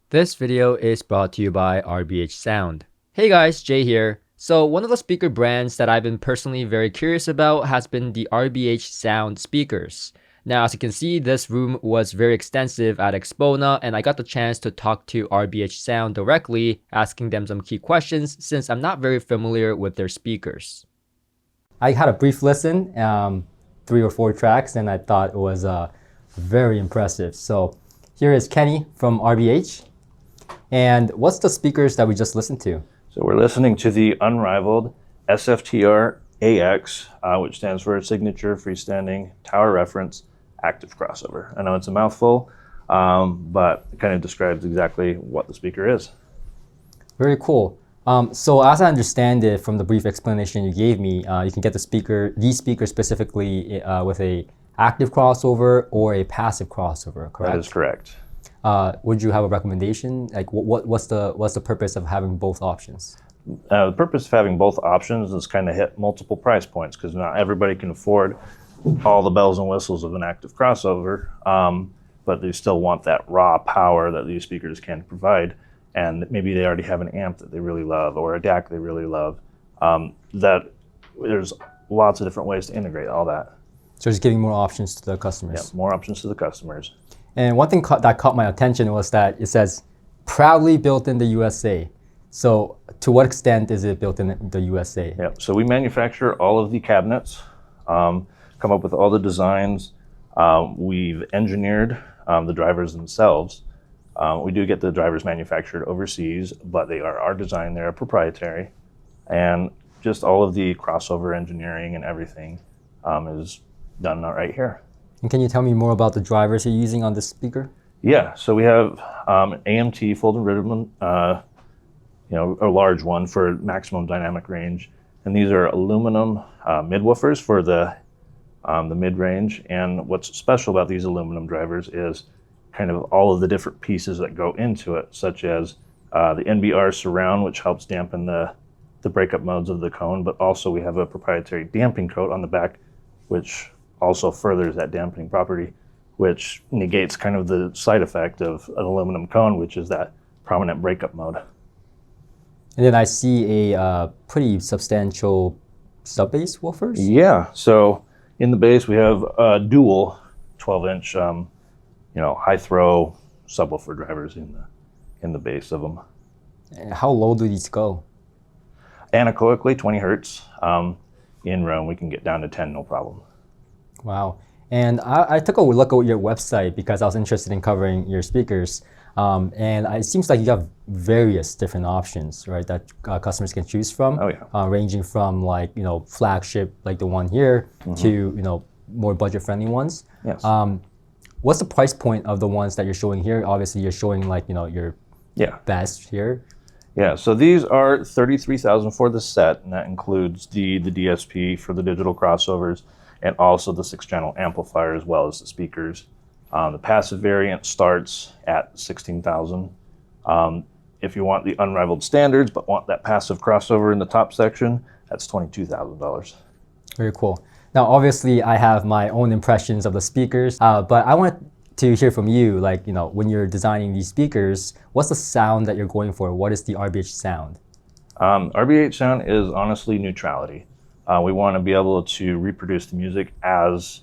This video is brought to you by RBH Sound. Hey guys, Jay here. So one of the speaker brands that I've been personally very curious about has been the RBH Sound speakers. Now, as you can see, this room was very extensive at Expona, and I got the chance to talk to RBH Sound directly, asking them some key questions since I'm not very familiar with their speakers. I had a brief listen, 3 or 4 tracks, and I thought it was very impressive. So here is Kenny from RBH. And what's the speakers that we just listened to? So we're listening to the unrivaled SFTR AX, which stands for Signature Freestanding Tower Reference Active Crossover. I know it's a mouthful, but it kind of describes exactly what the speaker is. Very cool. So as I understand it from the brief explanation you gave me, you can get these speakers specifically with a active crossover or a passive crossover, correct? That is correct. Would you have a recommendation? Like, what's the purpose of having both options? The purpose of having both options is kind of hit multiple price points because not everybody can afford all the bells and whistles of an active crossover, but they still want that raw power that these speakers can provide. And maybe they already have an amp that they really love or a DAC they really love. That there's lots of different ways to integrate all that. So just giving more options to the customers. Yeah, more options to the customers. And one thing that caught my attention was that it says proudly built in the USA. So to what extent is it built in the USA? Yeah, so we manufacture all of the cabinets, come up with all the designs. We've engineered the drivers themselves. We do get the drivers manufactured overseas, but they are our design, they're proprietary. And just all of the crossover engineering and everything is done right here. And can you tell me more about the drivers you're using on this speaker? Yeah, so we have AMT folded rhythm, a large one for maximum dynamic range, and these are aluminum midwoofers for the mid-range. And what's special about these aluminum drivers is kind of all of the different pieces that go into it, such as the NBR surround, which helps dampen the breakup modes of the cone, but also we have a proprietary damping coat on the back, which also furthers that dampening property, which negates kind of the side effect of an aluminum cone, which is that prominent breakup mode. And then I see a pretty substantial sub-bass woofers. Yeah, so in the bass we have a dual 12-inch, high throw subwoofer drivers in the base of them. And how low do these go? Anechoically 20 hertz. In room we can get down to 10, no problem. Wow. And I took a look at your website because I was interested in covering your speakers. And it seems like you have various different options, right, that customers can choose from. Oh, yeah. Ranging from flagship like the one here to more budget-friendly ones. Yes. What's the price point of the ones that you're showing here? Obviously, you're showing your best here. Yeah, so these are $33,000 for the set, and that includes the DSP for the digital crossovers and also the 6-channel amplifier as well as the speakers. The passive variant starts at $16,000. If you want the unrivaled standards but want that passive crossover in the top section, that's $22,000. Very cool. Now, obviously, I have my own impressions of the speakers, but I want to hear from you, when you're designing these speakers, what's the sound that you're going for? What is the RBH sound? RBH sound is honestly neutrality. We want to be able to reproduce the music as,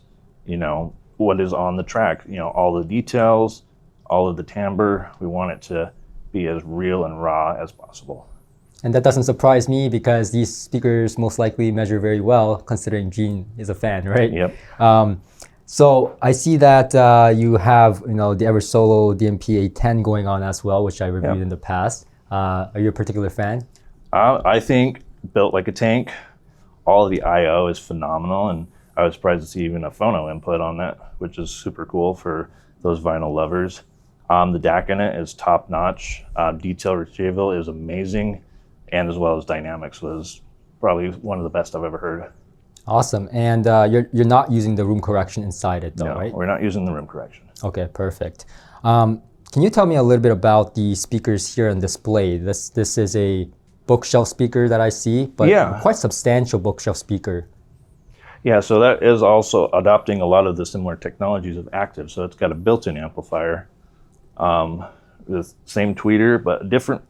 what is on the track. All the details, all of the timbre, we want it to be as real and raw as possible. And that doesn't surprise me because these speakers most likely measure very well, considering Gene is a fan, right? Yep. So I see that you have, the Ever Solo DMP A10 going on as well, which I reviewed in the past. Are you a particular fan? I think built like a tank. All of the I/O is phenomenal, and I was surprised to see even a phono input on that, which is super cool for those vinyl lovers. The DAC in it is top notch. Detail retrieval is amazing, and as well as dynamics was probably one of the best I've ever heard. Awesome. And you're not using the room correction inside it though, no, right? We're not using the room correction. Okay, perfect. Can you tell me a little bit about the speakers here on display? This is a bookshelf speaker that I see, but quite substantial bookshelf speaker. Yeah, so that is also adopting a lot of the similar technologies of active. So it's got a built-in amplifier, the same tweeter, but a different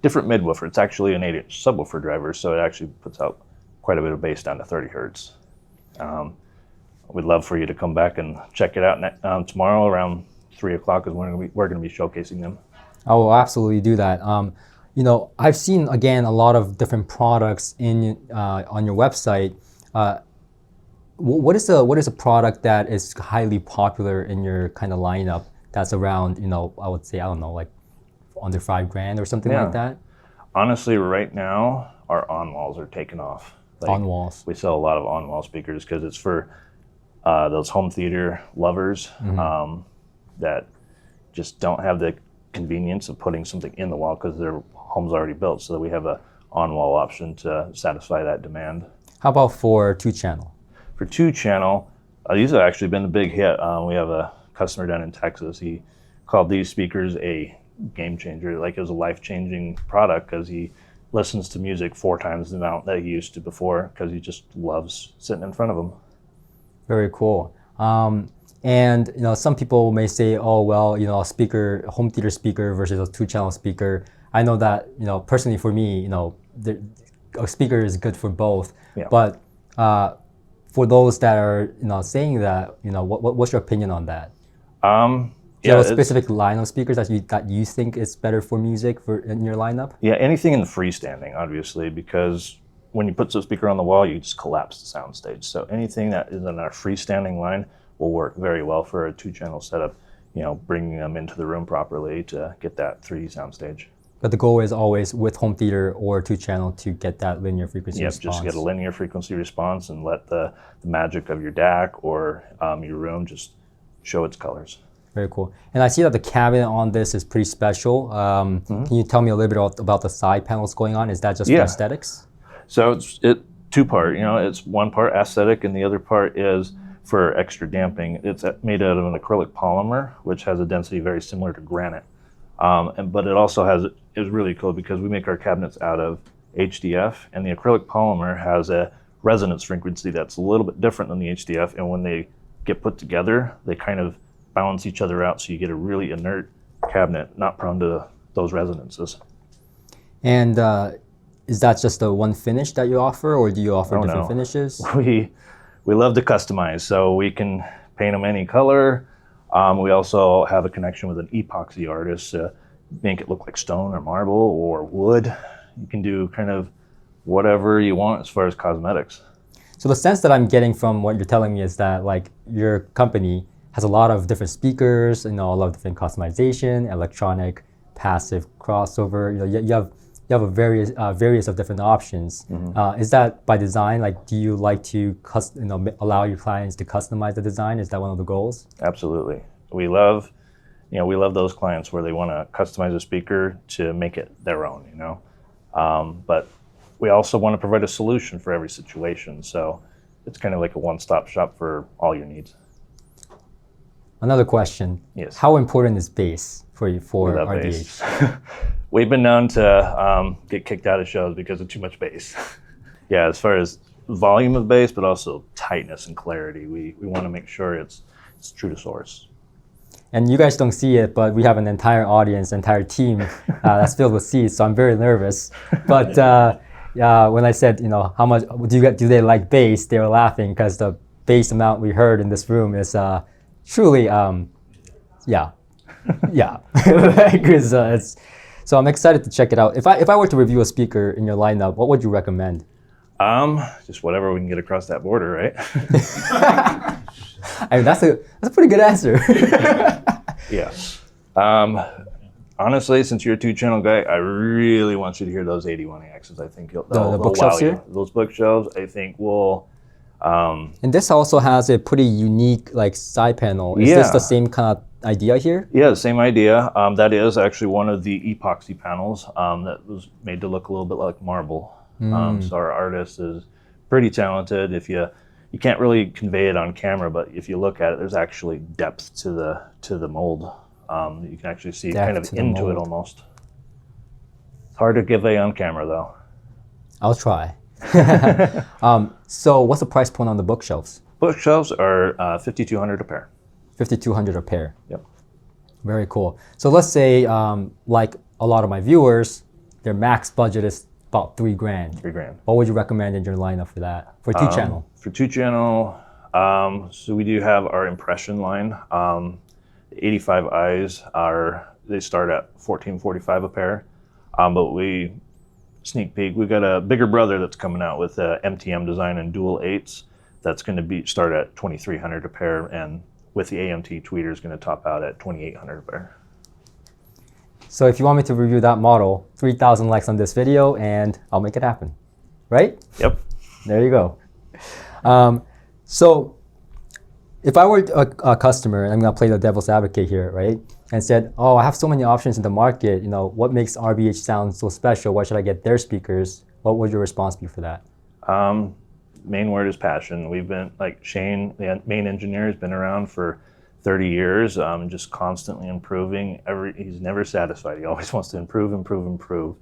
midwoofer. It's actually an 8-inch subwoofer driver, so it actually puts out quite a bit of bass down to 30 hertz. We'd love for you to come back and check it out tomorrow around 3 o'clock is when we're going to be showcasing them. I will absolutely do that. I've seen, again, a lot of different products on your website. What is a product that is highly popular in your kind of lineup that's around, I would say, I don't know, like under $5,000 or something like that? Honestly, right now, our on-walls are taking off. On-walls. We sell a lot of on-wall speakers because it's for those home theater lovers that just don't have the convenience of putting something in the wall because their home's already built. So that we have a on-wall option to satisfy that demand. How about for 2-channel? For 2-channel, these have actually been a big hit. We have a customer down in Texas. He called these speakers a game changer. Like, it was a life-changing product because he listens to music 4 times the amount that he used to before because he just loves sitting in front of them. Very cool. And some people may say, oh well, a speaker, a home theater speaker versus a 2-channel speaker. I know that personally for me, a speaker is good for both. Yeah. But for those that are saying that, what's your opinion on that? Do you have a specific line of speakers that you think is better for music in your lineup? Yeah, anything in the freestanding, obviously, because when you put the speaker on the wall, you just collapse the soundstage. So anything that is in our freestanding line will work very well for a 2-channel setup, bringing them into the room properly to get that 3D soundstage. But the goal is always with home theater or 2-channel to get that linear frequency response. Just get a linear frequency response and let the magic of your DAC or your room just show its colors. Very cool. And I see that the cabinet on this is pretty special. Can you tell me a little bit about the side panels going on? Is that just for aesthetics? So it's 2-part. It's one part aesthetic and the other part is for extra damping. It's made out of an acrylic polymer, which has a density very similar to granite. But it also is really cool because we make our cabinets out of HDF, and the acrylic polymer has a resonance frequency that's a little bit different than the HDF, and when they get put together, they kind of balance each other out, so you get a really inert cabinet, not prone to those resonances. And is that just the one finish that you offer, or do you offer different finishes? We love to customize, so we can paint them any color. We also have a connection with an epoxy artist to make it look like stone or marble or wood. You can do kind of whatever you want as far as cosmetics. So the sense that I'm getting from what you're telling me is that, like, your company has a lot of different speakers, a lot of different customization, electronic, passive, crossover. You have a various of different options. Is that by design? Like, do you like to allow your clients to customize the design? Is that one of the goals? Absolutely. We love those clients where they want to customize a speaker to make it their own. But we also want to provide a solution for every situation. So it's kind of like a one-stop shop for all your needs. Another question. Yes. How important is bass for you for RBH? Bass. We've been known to get kicked out of shows because of too much bass. Yeah, as far as volume of bass, but also tightness and clarity. We want to make sure it's true to source. And you guys don't see it, but we have an entire audience, entire team that's filled with seats, so I'm very nervous. But when I said, how much do they like bass, they were laughing because the bass amount we heard in this room is truly, yeah. So I'm excited to check it out. If I were to review a speaker in your lineup, what would you recommend? Just whatever we can get across that border, right? I mean, that's a pretty good answer. Yeah. Honestly, since you're a 2-channel guy, I really want you to hear those 81AXs. I think they'll bookshelves wow here? Those bookshelves, I think, will. And this also has a pretty unique side panel. Is this the same kind of idea here? Yeah, the same idea. That is actually one of the epoxy panels that was made to look a little bit like marble. So our artist is pretty talented. If you can't really convey it on camera, but if you look at it, there's actually depth to the mold. You can actually see kind of into it almost. It's hard to convey on camera though. I'll try. So what's the price point on the bookshelves? Bookshelves are $5,200 a pair. $5,200 a pair. Yep. Very cool. So let's say, like a lot of my viewers, their max budget is about $3,000. $3,000. What would you recommend in your lineup for that? For two channel? For 2 channel, so we do have our impression line. The 85 eyes they start at $14.45 a pair. But we sneak peek, we've got a bigger brother that's coming out with a MTM design and dual 8s. That's going to start at $2,300 a pair, and with the AMT tweeter is going to top out at $2,800 a pair. So if you want me to review that model, 3,000 likes on this video and I'll make it happen, right? Yep. There you go. So if I were a customer, and I'm gonna play the devil's advocate here, right? And said, oh, I have so many options in the market, what makes RBH Sound so special? Why should I get their speakers? What would your response be for that? Main word is passion. We've been, like Shane, the main engineer, has been around for 30 years, just constantly improving. He's never satisfied. He always wants to improve.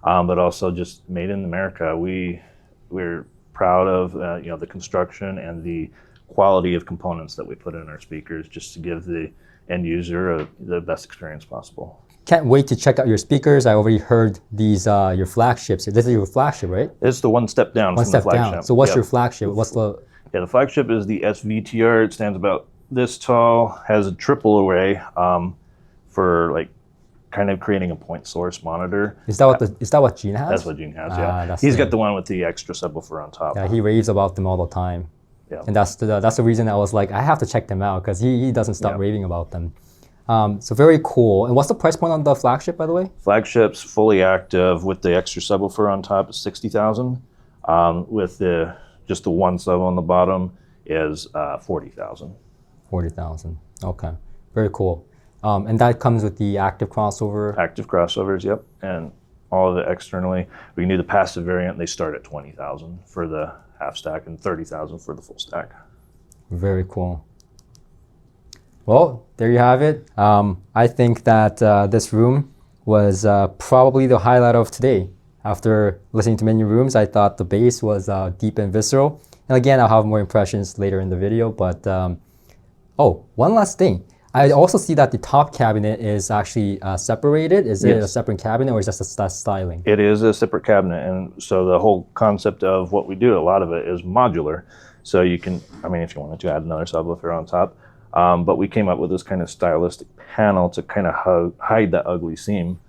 But also just made in America. We're proud of the construction and the quality of components that we put in our speakers, just to give the end user the best experience possible. Can't wait to check out your speakers. I already heard these your flagships. This is your flagship, right? It's the one step down from the flagship. Down. So what's your flagship? What's the? Yeah, the flagship is the SVTR. It stands about this tall, has a triple array for like kind of creating a point source monitor. Is that what Gene has? That's what Gene has. Yeah, He's got the one with the extra subwoofer on top. Yeah, he raves about them all the time. Yeah, and that's the reason I was like, I have to check them out, because he doesn't stop raving about them. So very cool. And what's the price point on the flagship, by the way? Flagship's fully active with the extra subwoofer on top is $60,000. With just the one sub on the bottom is $40,000. 40,000. Okay, very cool. And that comes with the active crossover. Active crossovers, yep, and all of it externally. We can do the passive variant. They start at $20,000 for the half stack and $30,000 for the full stack. Very cool. Well, there you have it. I think that this room was probably the highlight of today. After listening to many rooms, I thought the bass was deep and visceral. And again, I'll have more impressions later in the video. But oh, one last thing. I also see that the top cabinet is actually separated. Is it a separate cabinet, or is it just a styling? It is a separate cabinet. And so the whole concept of what we do, a lot of it is modular. So you can, if you wanted to add another subwoofer on top. But we came up with this kind of stylistic panel to kind of hide that ugly seam,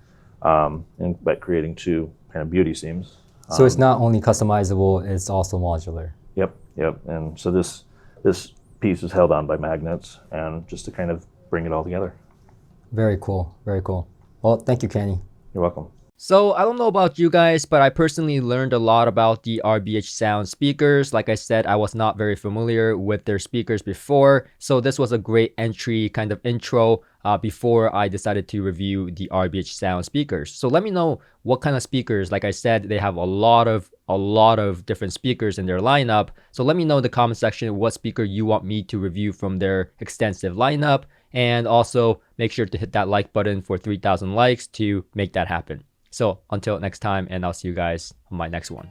and by creating two kind of beauty seams. So it's not only customizable, it's also modular. Yep. And so this piece is held on by magnets, and just to kind of bring it all together. Very cool. Very cool. Well, thank you, Kenny. You're welcome. So I don't know about you guys, but I personally learned a lot about the RBH Sound speakers. Like I said, I was not very familiar with their speakers before. So this was a great entry kind of intro before I decided to review the RBH Sound speakers. So let me know what kind of speakers. Like I said, they have a lot of different speakers in their lineup. So let me know in the comment section what speaker you want me to review from their extensive lineup. And also make sure to hit that like button for 3,000 likes to make that happen. So until next time, and I'll see you guys on my next one.